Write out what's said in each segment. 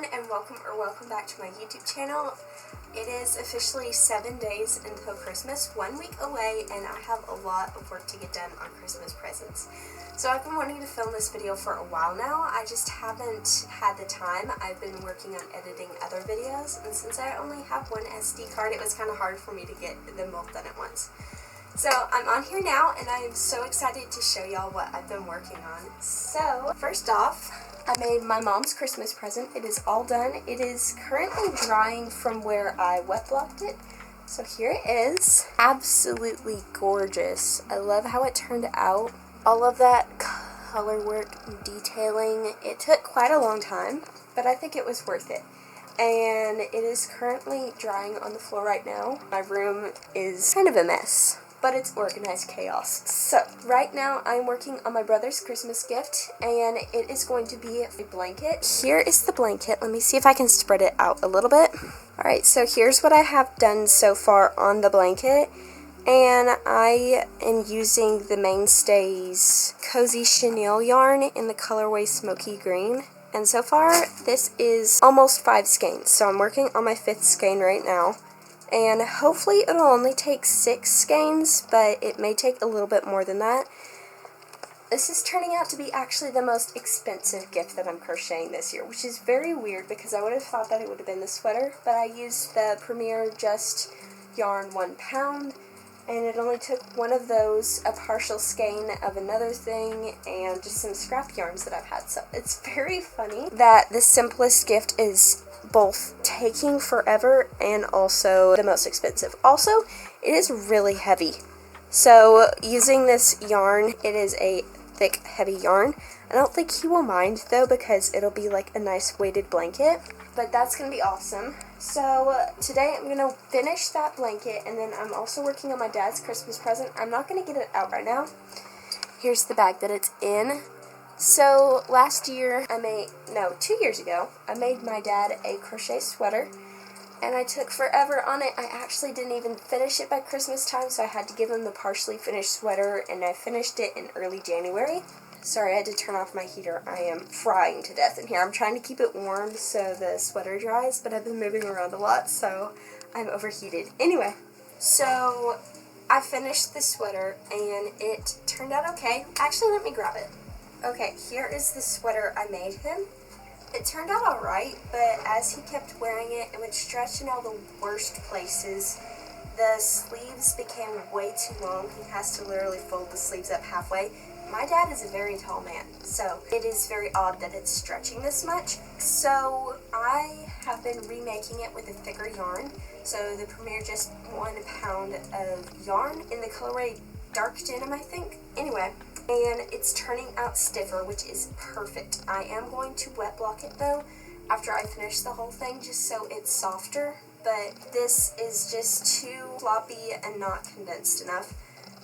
everyone, and welcome back to my YouTube channel. It is officially 7 days until Christmas, 1 week away, and I have a lot of work to get done on Christmas presents. So I've been wanting to film this video for a while now. I just haven't had the time. I've been working on editing other videos, and since I only have one SD card, it was kind of hard for me to get them both done at once. So I'm on here now, and I am so excited to show y'all what I've been working on. So first off, I made my mom's Christmas present. It is all done. It is currently drying from where I wet blocked it. So here it is. Absolutely gorgeous. I love how it turned out. All of that color work and detailing. It took quite a long time, but I think it was worth it. And it is currently drying on the floor right now. My room is kind of a mess, but it's organized chaos. So right now I'm working on my brother's Christmas gift, and it is going to be a blanket. Here is the blanket. Let me see if I can spread it out a little bit. Alright, so here's what I have done so far on the blanket, and I am using the Mainstays Cozy Chenille yarn in the colorway Smoky Green. And so far this is almost 5 skeins, so I'm working on my 5th skein right now. And hopefully it'll only take 6 skeins, but it may take a little bit more than that. This is turning out to be actually the most expensive gift that I'm crocheting this year, which is very weird because I would have thought that it would have been the sweater, but I used the Premier Just yarn 1 pound, and it only took one of those, a partial skein of another thing, and just some scrap yarns that I've had. So it's very funny that the simplest gift is both taking forever and also the most expensive. Also, it is really heavy. So using this yarn, it is a thick, heavy yarn. I don't think he will mind though, because it'll be like a nice weighted blanket. But that's going to be awesome. So today I'm going to finish that blanket, and then I'm also working on my dad's Christmas present. I'm not going to get it out right now. Here's the bag that it's in. So last year, 2 years ago, I made my dad a crochet sweater, and I took forever on it. I actually didn't even finish it by Christmas time, so I had to give him the partially finished sweater, and I finished it in early January. Sorry, I had to turn off my heater. I am frying to death in here. I'm trying to keep it warm so the sweater dries, but I've been moving around a lot, so I'm overheated. Anyway, so I finished the sweater, and it turned out okay. Actually, let me grab it. Okay, here is the sweater I made him. It turned out alright, but as he kept wearing it, it would stretch in all the worst places. The sleeves became way too long. He has to literally fold the sleeves up halfway. My dad is a very tall man, so it is very odd that it's stretching this much. So I have been remaking it with a thicker yarn. So the Premier Just 1 pound of yarn in the colorway Dark Denim, I think. Anyway. And it's turning out stiffer, which is perfect. I am going to wet block it though after I finish the whole thing, just so it's softer, but this is just too floppy and not condensed enough.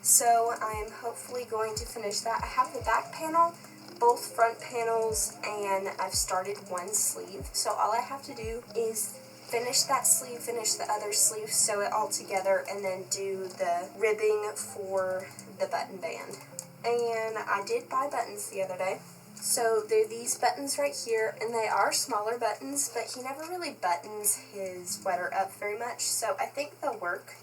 So I am hopefully going to finish that. I have the back panel, both front panels, and I've started one sleeve. So all I have to do is finish that sleeve, finish the other sleeve, sew it all together, and then do the ribbing for the button band. And I did buy buttons the other day. So they're these buttons right here, and they are smaller buttons, but he never really buttons his sweater up very much, so I think they'll work.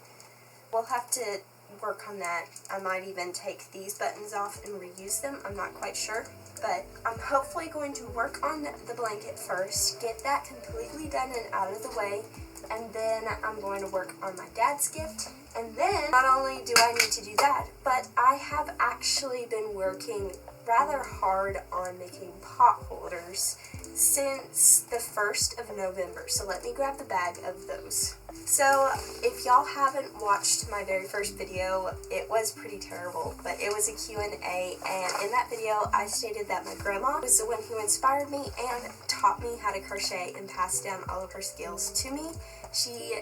We'll have to work on that. I might even take these buttons off and reuse them. I'm not quite sure, but I'm hopefully going to work on the blanket first, get that completely done and out of the way, and then I'm going to work on my dad's gift. And then, not only do I need to do that, but I have actually been working rather hard on making pot holders since the 1st of November. So let me grab the bag of those. So if y'all haven't watched my very first video, it was pretty terrible, but it was a Q&A, and in that video I stated that my grandma was the one who inspired me and taught me how to crochet and passed down all of her skills to me. She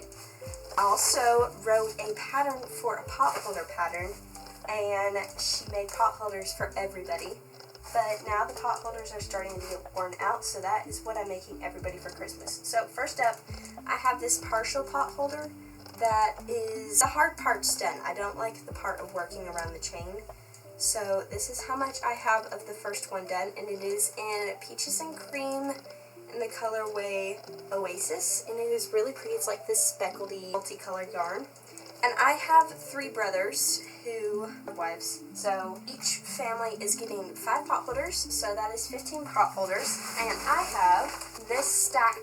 also wrote a pattern for a pot holder pattern, and she made pot holders for everybody. But now the pot holders are starting to get worn out, so that is what I'm making everybody for Christmas. So first up, I have this partial pot holder that is, the hard part's done. I don't like the part of working around the chain. So this is how much I have of the first one done, and it is in Peaches and Cream, in the colorway Oasis, and it is really pretty. It's like this speckledy multicolored yarn. And I have 3 brothers who are wives, so each family is getting 5 pot holders, so that is 15 pot holders. And I have this stack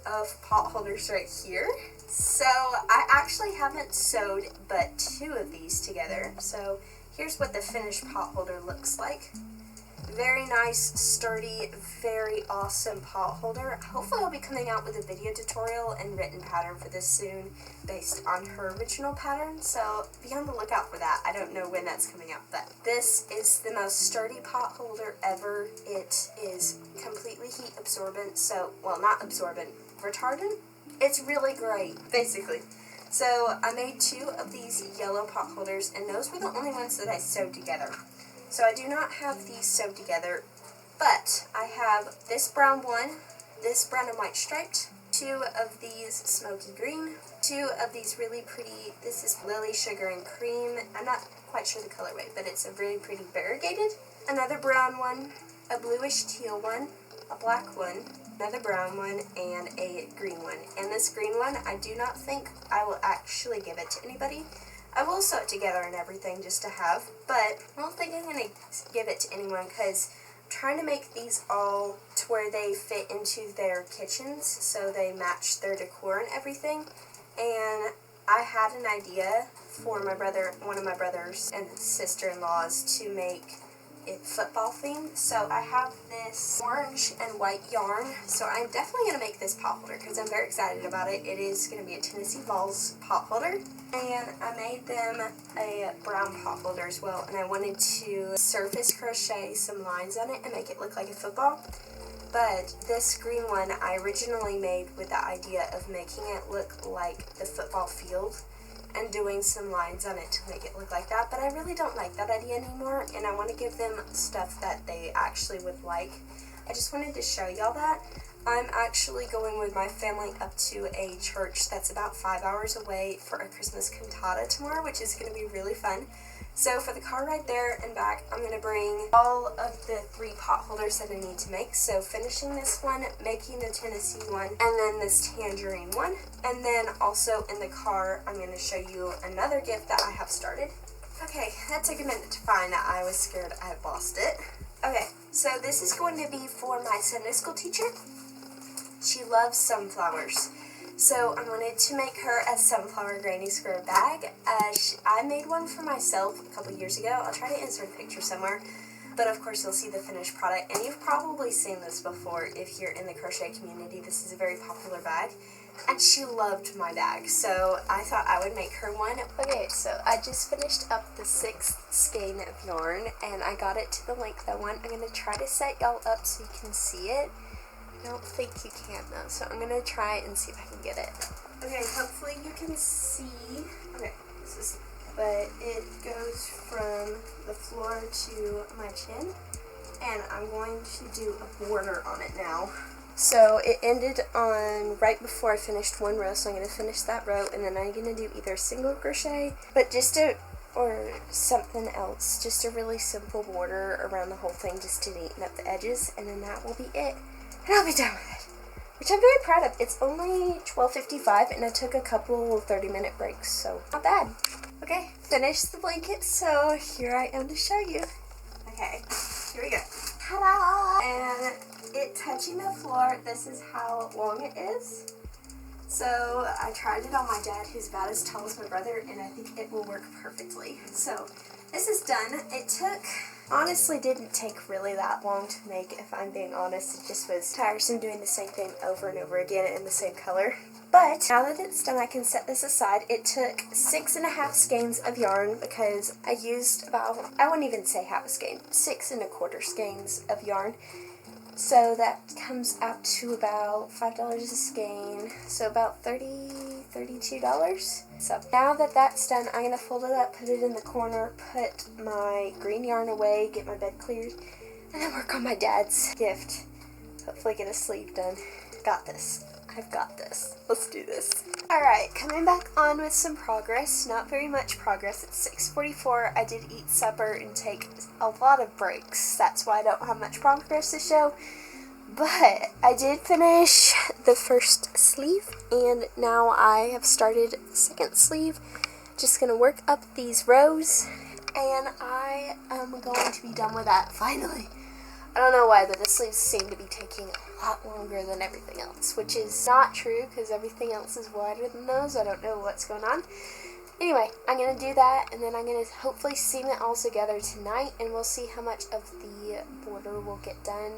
of pot holders right here. So I actually haven't sewed but 2 of these together. So here's what the finished pot holder looks like. Very nice, sturdy, very awesome pot holder. Hopefully I'll be coming out with a video tutorial and written pattern for this soon based on her original pattern, so be on the lookout for that. I don't know when that's coming out, but this is the most sturdy pot holder ever. It is completely heat absorbent, so, well, not absorbent, retardant? It's really great, basically. So I made 2 of these yellow pot holders, and those were the only ones that I sewed together. So I do not have these sewed together, but I have this brown one, this brown and white striped, 2 of these smoky green, 2 of these really pretty, this is Lily Sugar and Cream. I'm not quite sure the colorway, but it's a really pretty variegated. Another brown one, a bluish teal one, a black one, another brown one, and a green one. And this green one, I do not think I will actually give it to anybody. I will sew it together and everything just to have, but I don't think I'm going to give it to anyone because I'm trying to make these all to where they fit into their kitchens so they match their decor and everything. And I had an idea for my brother, one of my brothers and sister-in-laws, to make it football themed. So I have this orange and white yarn, so I'm definitely going to make this pot holder because I'm very excited about it. It is going to be a Tennessee Vols pot holder, and I made them a brown pot holder as well, and I wanted to surface crochet some lines on it and make it look like a football. But this green one I originally made with the idea of making it look like the football field and doing some lines on it to make it look like that, but I really don't like that idea anymore, and I want to give them stuff that they actually would like. I just wanted to show y'all that. I'm actually going with my family up to a church that's about 5 hours away for a Christmas cantata tomorrow, which is going to be really fun. So for the car ride there and back, I'm going to bring all of the 3 pot holders that I need to make. So finishing this one, making the Tennessee one, and then this tangerine one. And then also in the car, I'm going to show you another gift that I have started. Okay, that took a minute to find. I was scared I had lost it. Okay, so this is going to be for my Sunday school teacher. She loves sunflowers. So I wanted to make her a sunflower granny square bag. I made one for myself a couple years ago. I'll try to insert a picture somewhere. But of course you'll see the finished product. And you've probably seen this before if you're in the crochet community. This is a very popular bag. And she loved my bag. So I thought I would make her one. Okay, so I just finished up the 6th skein of yarn. And I got it to the length I want. I'm going to try to set y'all up so you can see it. I don't think you can though, so I'm gonna try and see if I can get it. Okay, hopefully you can see. Okay, but it goes from the floor to my chin, and I'm going to do a border on it now. So it ended on right before I finished one row, so I'm gonna finish that row, and then I'm gonna do either single crochet, or something else, just a really simple border around the whole thing, just to neaten up the edges, and then that will be it. And I'll be done with it, which I'm very proud of. It's only 12:55 and I took a couple 30-minute breaks, so not bad. Okay, finished the blanket, so here I am to show you. Okay, here we go. Ta-da! And it touching the floor, this is how long it is. So I tried it on my dad, who's about as tall as my brother, and I think it will work perfectly. So this is done. Honestly didn't take really that long to make, if I'm being honest. It just was tiresome doing the same thing over and over again in the same color. But now that it's done, I can set this aside. It took 6.5 skeins of yarn because I used about, I wouldn't even say half a skein, 6 1/4 skeins of yarn. So that comes out to about $5 a skein, so about $32. So now that that's done, I'm going to fold it up, put it in the corner, put my green yarn away, get my bed cleared, and then work on my dad's gift. Hopefully get a sleeve done. Got this. I've got this. Let's do this. Alright, coming back on with some progress. Not very much progress. It's 6:44. I did eat supper and take a lot of breaks. That's why I don't have much progress to show. But I did finish the first sleeve, and now I have started the second sleeve. Just gonna work up these rows, and I am going to be done with that finally. I don't know why, but the sleeves seem to be taking a lot longer than everything else, which is not true because everything else is wider than those. I don't know what's going on. Anyway, I'm going to do that, and then I'm going to hopefully seam it all together tonight, and we'll see how much of the border will get done.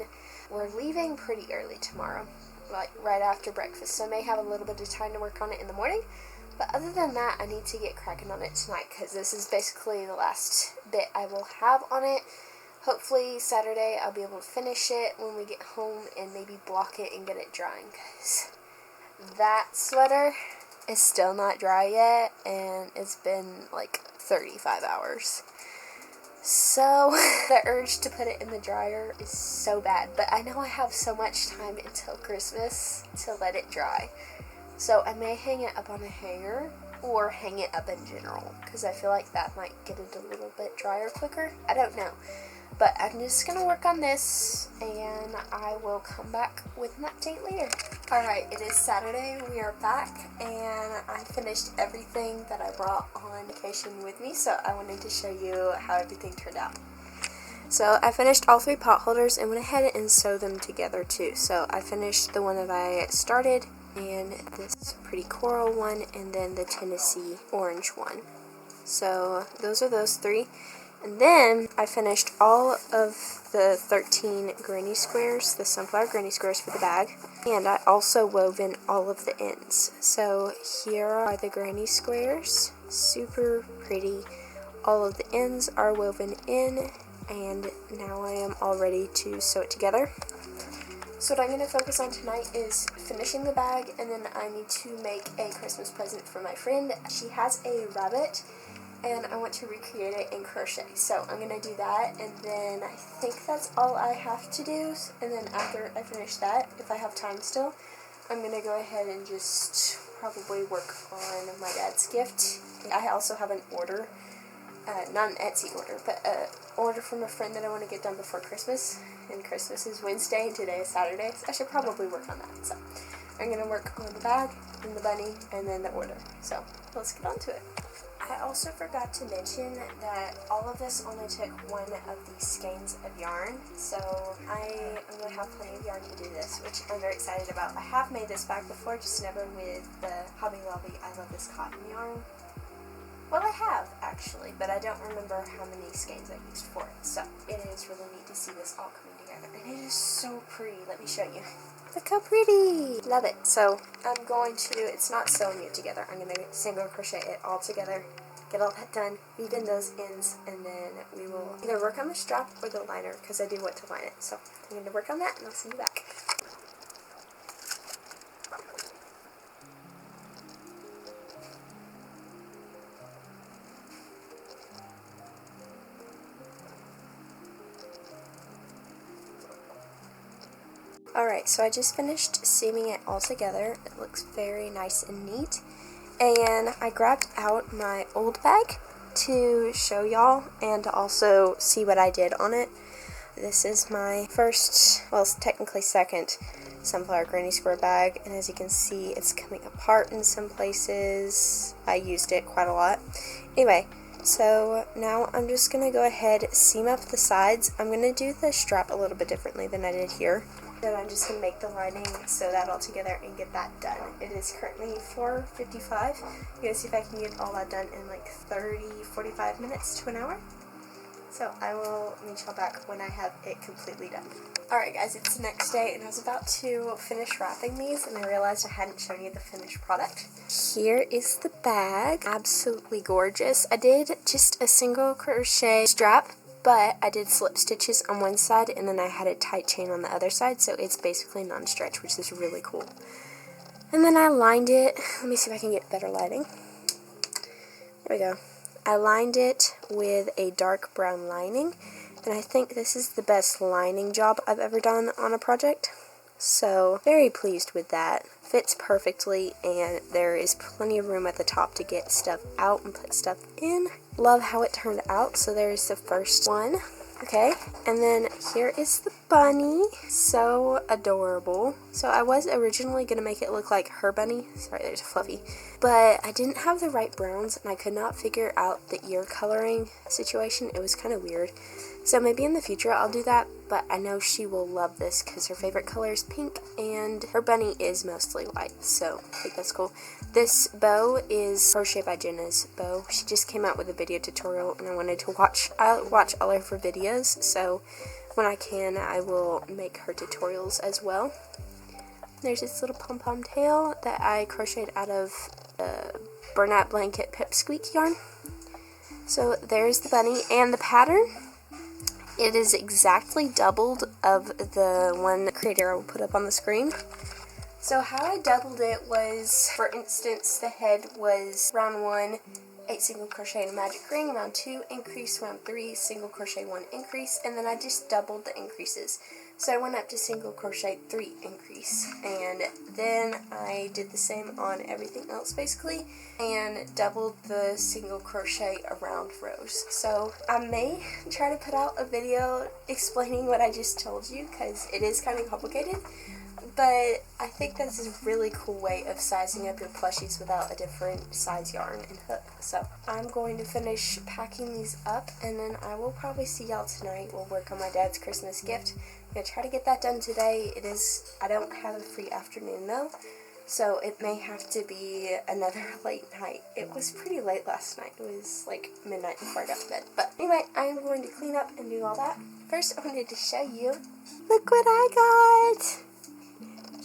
We're leaving pretty early tomorrow, like right after breakfast, so I may have a little bit of time to work on it in the morning. But other than that, I need to get cracking on it tonight because this is basically the last bit I will have on it. Hopefully Saturday I'll be able to finish it when we get home and maybe block it and get it drying, because that sweater is still not dry yet, and it's been like 35 hours. So the urge to put it in the dryer is so bad, but I know I have so much time until Christmas to let it dry. So I may hang it up on a hanger or hang it up in general, because I feel like that might get it a little bit drier quicker. I don't know. But I'm just going to work on this, and I will come back with an update later. Alright, it is Saturday. We are back, and I finished everything that I brought on vacation with me, so I wanted to show you how everything turned out. So I finished all 3 pot holders and went ahead and sewed them together too. So I finished the one that I started, and this pretty coral one, and then the Tennessee orange one. So those are those 3. And then I finished all of the 13 granny squares, the sunflower granny squares for the bag. And I also wove in all of the ends. So here are the granny squares, super pretty. All of the ends are woven in, and now I am all ready to sew it together. So what I'm going to focus on tonight is finishing the bag, and then I need to make a Christmas present for my friend. She has a rabbit, and I want to recreate it in crochet. So I'm going to do that, and then I think that's all I have to do. And then after I finish that, if I have time still, I'm going to go ahead and just probably work on my dad's gift. I also have an order, not an Etsy order, but an order from a friend that I want to get done before Christmas. And Christmas is Wednesday, and today is Saturday, so I should probably work on that. So I'm going to work on the bag, and the bunny, and then the order. So let's get on to it. I also forgot to mention that all of this only took one of these skeins of yarn, so I am going to have plenty of yarn to do this, which I'm very excited about. I have made this bag before, just never with the Hobby Lobby I Love This Cotton yarn. Well, I have, actually, but I don't remember how many skeins I used for it, so it is really neat to see this all coming together, and it is so pretty. Let me show you. Look how pretty! Love it. So I'm going to, it's not sewing it together, I'm going to single crochet it all together, get all that done, weave in those ends, and then we will either work on the strap or the liner, because I do want to line it. So I'm going to work on that, and I'll see you back. Alright, so I just finished seaming it all together. It looks very nice and neat. And I grabbed out my old bag to show y'all and to also see what I did on it. This is my first, well, it's technically second sunflower granny square bag, and as you can see, it's coming apart in some places. I used it quite a lot. Anyway, so now I'm just going to go ahead, seam up the sides. I'm going to do the strap a little bit differently than I did here. Then I'm just going to make the lining, sew that all together, and get that done. It is currently 4:55. I'm going to see if I can get all that done in like 45 minutes to an hour. So I will meet y'all back when I have it completely done. Alright guys, it's the next day, and I was about to finish wrapping these, and I realized I hadn't shown you the finished product. Here is the bag. Absolutely gorgeous. I did just a single crochet strap, but I did slip stitches on one side, and then I had a tight chain on the other side, so it's basically non-stretch, which is really cool. And then I lined it. Let me see if I can get better lighting. There we go. I lined it with a dark brown lining, and I think this is the best lining job I've ever done on a project. So, very pleased with that. Fits perfectly, and there is plenty of room at the top to get stuff out and put stuff in. Love how it turned out. So there's the first one. Okay, and then here is the bunny. So adorable. So I was originally going to make it look like her bunny. Sorry, there's a fluffy. But I didn't have the right browns, and I could not figure out the ear coloring situation. It was kind of weird. So maybe in the future I'll do that, but I know she will love this because her favorite color is pink, and her bunny is mostly white, so I think that's cool. This bow is Crochet by Jenna's bow. She just came out with a video tutorial, and I wanted to watch all of her videos, so when I can, I will make her tutorials as well. There's this little pom-pom tail that I crocheted out of the burnout blanket pipsqueak yarn. So there's the bunny, and the pattern, it is exactly doubled of the one creator I will put up on the screen. So how I doubled it was, for instance, the head was round 1, 8 single crochet in a magic ring, round 2 increase, round 3 single crochet 1 increase, and then I just doubled the increases. So I went up to single crochet 3 increase, and then I did the same on everything else basically, and doubled the single crochet around rows. So I may try to put out a video explaining what I just told you, because it is kind of complicated, but I think this is a really cool way of sizing up your plushies without a different size yarn and hook. So I'm going to finish packing these up, and then I will probably see y'all tonight. We'll work on my dad's Christmas gift. I'm going to try to get that done today. I don't have a free afternoon though, so it may have to be another late night. It was pretty late last night. It was like midnight before I got to bed. But anyway, I'm going to clean up and do all that. First, I wanted to show you, look what I got!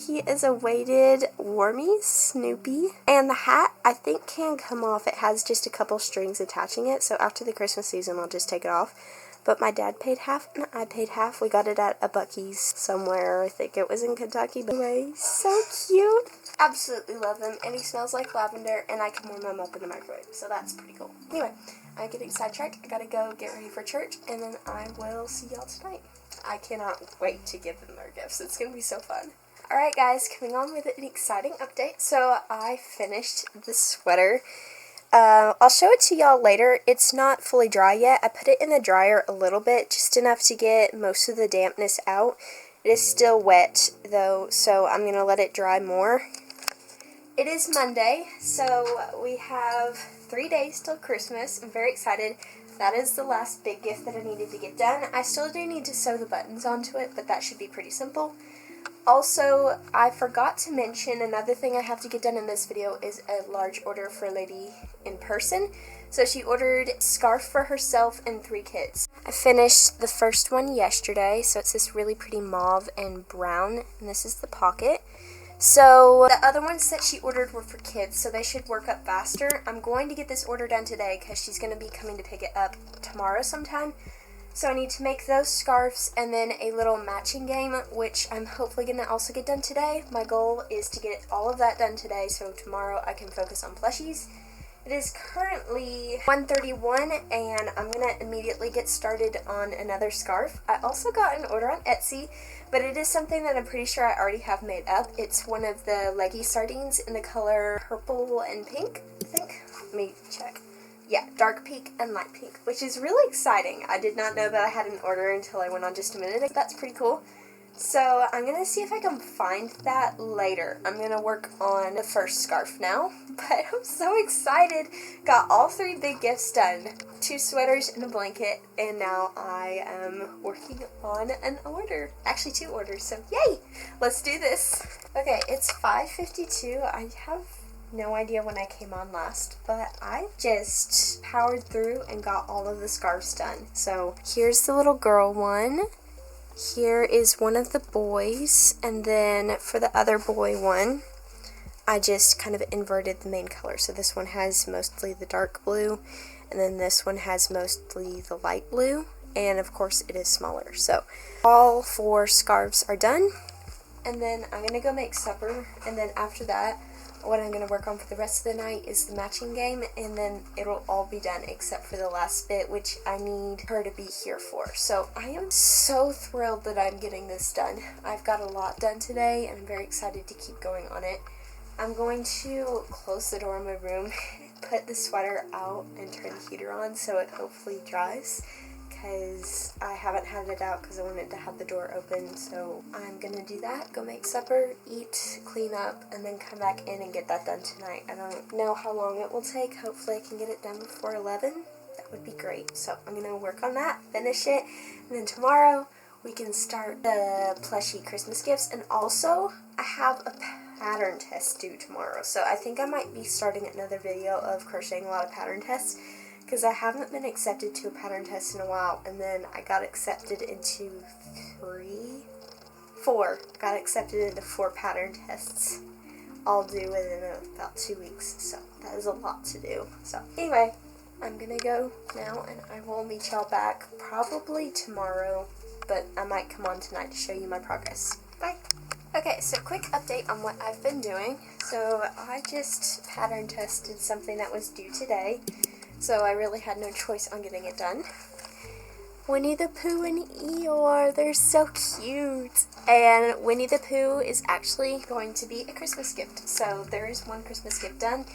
He is a weighted Warmy Snoopy, and the hat I think can come off. It has just a couple strings attaching it, so after the Christmas season I'll just take it off. But my dad paid half and I paid half. We got it at a Buc-ee's somewhere. I think it was in Kentucky. But anyway, so cute. Absolutely love them, and he smells like lavender, and I can warm them up in the microwave, so that's pretty cool. Anyway, I'm getting sidetracked. I gotta go get ready for church, and then I will see y'all tonight. I cannot wait to give them their gifts. It's gonna be so fun. Alright guys, coming on with an exciting update. So I finished the sweater. I'll show it to y'all later. It's not fully dry yet. I put it in the dryer a little bit, just enough to get most of the dampness out. It is still wet though, so I'm going to let it dry more. It is Monday, so we have 3 days till Christmas. I'm very excited. That is the last big gift that I needed to get done. I still do need to sew the buttons onto it, but that should be pretty simple. Also, I forgot to mention another thing I have to get done in this video is a large order for a lady in person. So she ordered a scarf for herself and 3 kids. I finished the first one yesterday, so it's this really pretty mauve and brown, and this is the pocket. So the other ones that she ordered were for kids, so they should work up faster. I'm going to get this order done today because she's going to be coming to pick it up tomorrow sometime. So I need to make those scarves and then a little matching game, which I'm hopefully going to also get done today. My goal is to get all of that done today, so tomorrow I can focus on plushies. It is currently 1:31, and I'm going to immediately get started on another scarf. I also got an order on Etsy, but it is something that I'm pretty sure I already have made up. It's one of the leggy sardines in the color purple and pink, I think. Let me check. Yeah, dark pink and light pink, which is really exciting. I did not know that I had an order until I went on just a minute ago. That's pretty cool. So I'm going to see if I can find that later. I'm going to work on the first scarf now, but I'm so excited. Got all 3 big gifts done. 2 sweaters and a blanket, and now I am working on an order. Actually 2 orders, so yay! Let's do this. Okay, it's 5:52. I have no idea when I came on last, but I just powered through and got all of the scarves done. So here's the little girl one. Here is one of the boys, and then for the other boy one, I just kind of inverted the main color. So this one has mostly the dark blue, and then this one has mostly the light blue, and of course it is smaller. So all 4 scarves are done, and then I'm going to go make supper, and then after that, what I'm going to work on for the rest of the night is the matching game, and then it'll all be done except for the last bit, which I need her to be here for. So I am so thrilled that I'm getting this done. I've got a lot done today, and I'm very excited to keep going on it. I'm going to close the door in my room, put the sweater out, and turn the heater on so it hopefully dries, because I haven't had it out because I wanted to have the door open. So I'm gonna do that, go make supper, eat, clean up, and then come back in and get that done tonight. I don't know how long it will take. Hopefully I can get it done before 11. That would be great. So I'm gonna work on that, finish it, and then tomorrow we can start the plushie Christmas gifts. And also I have a pattern test due tomorrow, so I think I might be starting another video of crocheting a lot of pattern tests, because I haven't been accepted to a pattern test in a while, and then I got accepted into four pattern tests, all due within about 2 weeks, so that is a lot to do. So anyway, I'm gonna go now, and I will meet y'all back probably tomorrow, but I might come on tonight to show you my progress. Bye! Okay, so quick update on what I've been doing. So I just pattern tested something that was due today, so I really had no choice on getting it done. Winnie the Pooh and Eeyore, they're so cute. And Winnie the Pooh is actually going to be a Christmas gift. So there is one Christmas gift done.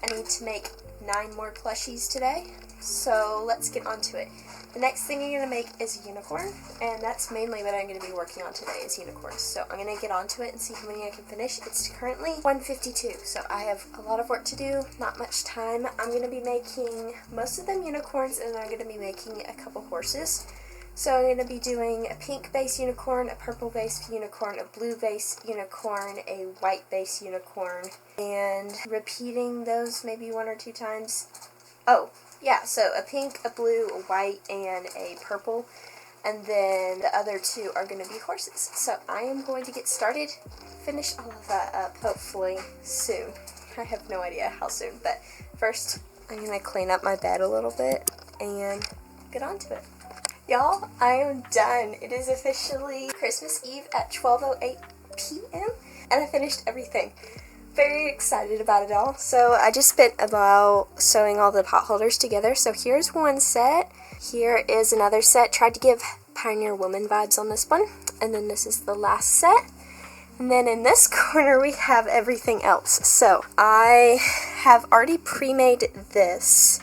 I need to make 9 more plushies today. So let's get on to it. The next thing I'm going to make is a unicorn, and that's mainly what I'm going to be working on today is unicorns. So I'm going to get onto it and see how many I can finish. It's currently 1:52, so I have a lot of work to do, not much time. I'm going to be making most of them unicorns, and I'm going to be making a couple horses. So I'm going to be doing a pink base unicorn, a purple base unicorn, a blue base unicorn, a white base unicorn, and repeating those maybe 1 or 2 times. Oh, yeah, so a pink, a blue, a white, and a purple, and then the other 2 are going to be horses. So I am going to get started, finish all of that up, hopefully soon. I have no idea how soon, but first I'm going to clean up my bed a little bit and get on to it. Y'all, I am done. It is officially Christmas Eve at 12:08 p.m. and I finished everything. Very excited about it all. So I just spent a while sewing all the pot holders together. So here's one set. Here is another set. Tried to give Pioneer Woman vibes on this one. And then this is the last set. And then in this corner we have everything else. So I have already pre-made this.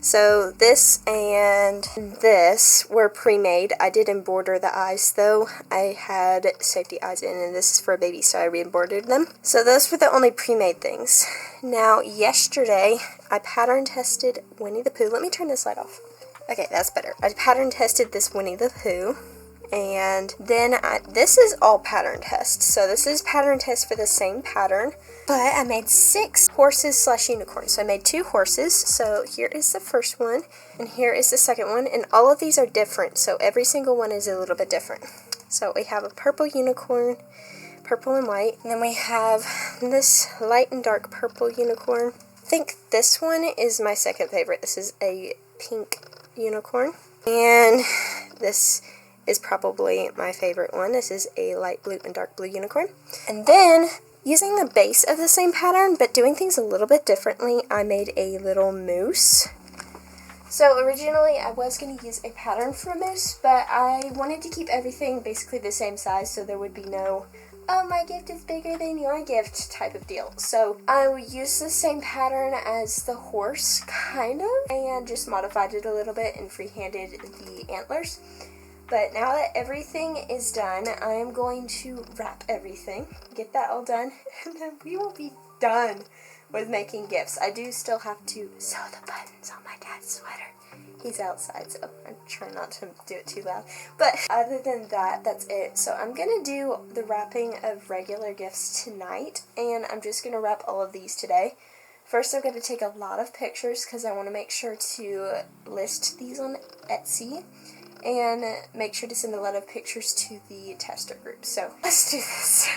So this and this were pre-made. I did embroider the eyes though. I had safety eyes in, and this is for a baby, so I re-embroidered them. So those were the only pre-made things. Now yesterday I pattern tested Winnie the Pooh. Let me turn this light off. Okay, that's better. I pattern tested this Winnie the Pooh. And then this is all pattern test. So this is pattern test for the same pattern. But I made 6 horses / unicorns. So I made 2 horses. So here is the first one. And here is the second one. And all of these are different. So every single one is a little bit different. So we have a purple unicorn, purple and white. And then we have this light and dark purple unicorn. I think this one is my second favorite. This is a pink unicorn. And this is probably my favorite one. This is a light blue and dark blue unicorn. And then, using the base of the same pattern, but doing things a little bit differently, I made a little moose. So originally I was going to use a pattern for a moose, but I wanted to keep everything basically the same size so there would be no, oh, my gift is bigger than your gift type of deal. So I would use the same pattern as the horse, kind of, and just modified it a little bit and freehanded the antlers. But now that everything is done, I am going to wrap everything, get that all done, and then we will be done with making gifts. I do still have to sew the buttons on my dad's sweater. He's outside, so I'm trying not to do it too loud. But other than that, that's it. So I'm going to do the wrapping of regular gifts tonight, and I'm just going to wrap all of these today. First, I'm going to take a lot of pictures because I want to make sure to list these on Etsy. And make sure to send a lot of pictures to the tester group. So let's do this.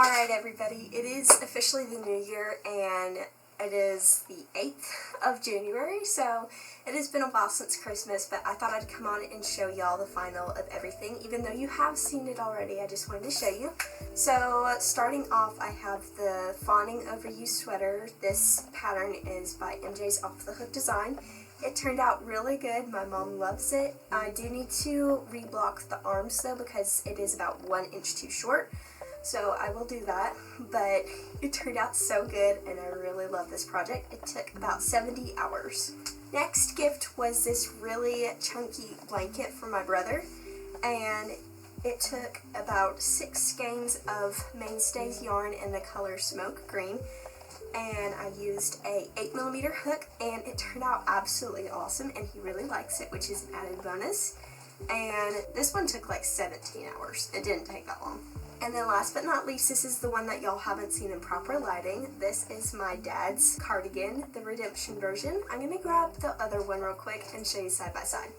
Alright everybody, it is officially the new year and it is the 8th of January, so it has been a while since Christmas, but I thought I'd come on and show y'all the final of everything. Even though you have seen it already, I just wanted to show you. So starting off, I have the Fawning Over You sweater. This pattern is by MJ's Off the Hook Design. It turned out really good. My mom loves it. I do need to reblock the arms though because it is about 1 inch too short. So I will do that, but it turned out so good and I really love this project. It took about 70 hours. Next gift was this really chunky blanket for my brother, and it took about 6 skeins of Mainstays yarn in the color Smoke Green, and I used a 8mm hook, and it turned out absolutely awesome, and he really likes it, which is an added bonus. And this one took like 17 hours. It didn't take that long. And then last but not least, this is the one that y'all haven't seen in proper lighting. This is my dad's cardigan, the redemption version. I'm going to grab the other one real quick and show you side by side.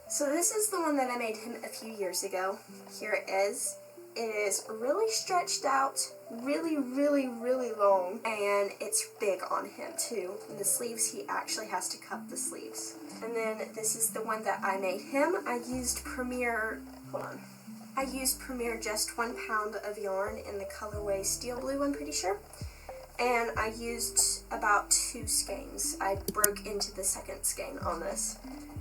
So this is the one that I made him a few years ago. Here it is. It is really stretched out, really long, and it's big on him too. In the sleeves, he actually has to cup the sleeves. And then this is the one that I made him. I used Premier just 1 pound of yarn in the colorway Steel Blue, I'm pretty sure. And I used about 2 skeins. I broke into the second skein on this.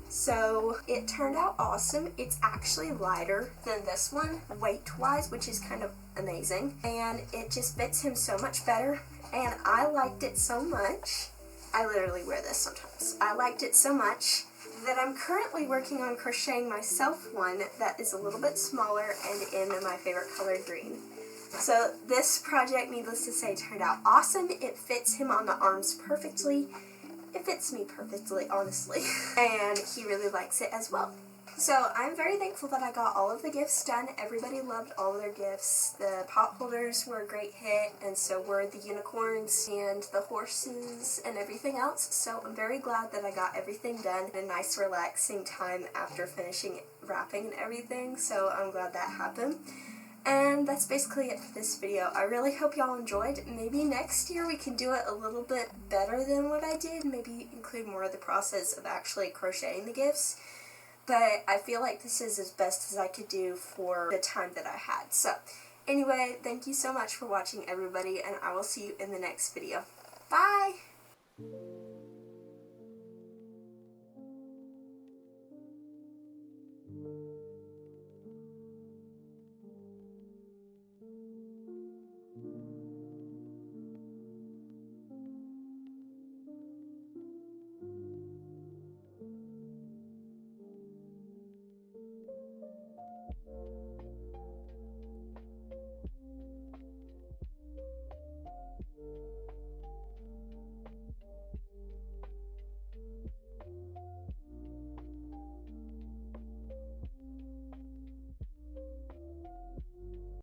So it turned out awesome. It's actually lighter than this one, weight-wise, which is kind of amazing. And it just fits him so much better. And I liked it so much. I literally wear this sometimes. I liked it so much that I'm currently working on crocheting myself one that is a little bit smaller and in my favorite color, green. So this project, needless to say, turned out awesome. It fits him on the arms perfectly. It fits me perfectly, honestly. And he really likes it as well. So I'm very thankful that I got all of the gifts done. Everybody loved all of their gifts. The pot holders were a great hit, and so were the unicorns and the horses and everything else. So I'm very glad that I got everything done in a nice relaxing time after finishing wrapping and everything. So I'm glad that happened. And that's basically it for this video. I really hope y'all enjoyed. Maybe next year we can do it a little bit better than what I did. Maybe include more of the process of actually crocheting the gifts. But I feel like this is as best as I could do for the time that I had. So anyway, thank you so much for watching, everybody, and I will see you in the next video. Bye!